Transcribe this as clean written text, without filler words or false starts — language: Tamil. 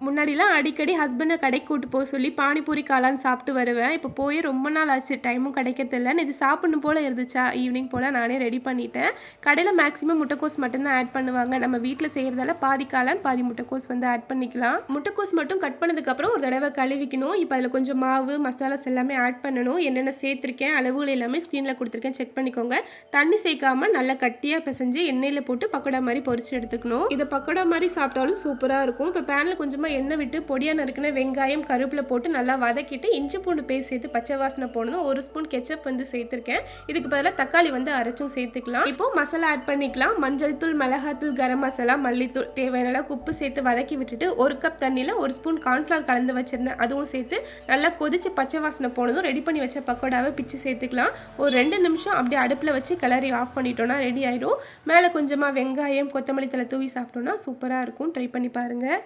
முன்னாடிலாம் அடிக்கடி ஹஸ்பண்டை கடைக்கு கூட்டு போக சொல்லி பானிபூரி காளான் சாப்பிட்டு வருவேன். இப்போ போய் ரொம்ப நாள் ஆச்சு, டைமும் கிடைக்கிறதில்ல. இது சாப்பிடணும் போல் இருந்துச்சா ஈவினிங் போல் நானே ரெடி பண்ணிட்டேன். கடையில் மேக்ஸிமம் முட்டைக்கோஸ் மட்டும்தான் ஆட் பண்ணுவாங்க. நம்ம வீட்டில் செய்கிறதால பாதி காளான் பாதி முட்டைக்கோஸ் வந்து ஆட் பண்ணிக்கலாம். முட்டைக்கோஸ் மட்டும் கட் பண்ணதுக்கப்புறம் ஒரு தடவை கழுவிக்கணும். இப்போ அதில் கொஞ்சம் மாவு மசாலாஸ் எல்லாமே ஆட் பண்ணணும். என்னென்ன சேர்த்துருக்கேன் அளவுகள் எல்லாமே ஸ்க்ரீனில் கொடுத்துருக்கேன், செக் பண்ணிக்கோங்க. தண்ணி சேர்க்காமல் நல்லா கட்டியாக பிசைஞ்சு எண்ணெயில் போட்டு பக்கோடா மாதிரி பொரிச்சு எடுத்துக்கணும். இதை பக்கோடா மாதிரி சாப்பிட்டாலும் சூப்பராக இருக்கும். இப்போ பேனில் கொஞ்சமாக எண்ணெய் விட்டு பொடியாக நறுக்கின வெங்காயம் கருவேப்பிலை போட்டு நல்லா வதக்கிட்டு இஞ்சி பூண்டு பேஸ்ட் சேர்த்து பச்சை வாசனை போடணும். 1 ஸ்பூன் கெச்சப் வந்து சேர்த்துருக்கேன். இதுக்கு பதிலாக தக்காளி வந்து அரைச்சும் சேர்த்துக்கலாம். இப்போ மசாலா ஆட் பண்ணிக்கலாம். மஞ்சள் தூள், மிளகாத்தூள், கரம் மசாலா, மல்லித்தூள், தேவையான அளவுக்கு உப்பு சேர்த்து வதக்கி விட்டுட்டு 1 கப் தண்ணியில் 1 ஸ்பூன் கார்ன்ஃப்ளவர் கலந்து வச்சிருந்தேன். அதுவும் சேர்த்து நல்லா கொதிச்சு பச்சை வாசனை போனதும் ரெடி பண்ணி வச்ச பக்கோடாவை பிச்சு சேர்த்துக்கலாம். ஒரு 2 நிமிஷம் அப்படியே அடுப்பில் வச்சு கிளறி ஆஃப் பண்ணிட்டோம்னா ரெடி ஆயிடும். மேலே கொஞ்சமாக வெங்காயம் கொத்தமல்லி தழை தூவி சாப்பிட்டோம்னா சூப்பராக இருக்கும். ட்ரை பண்ணி பாருங்கள்.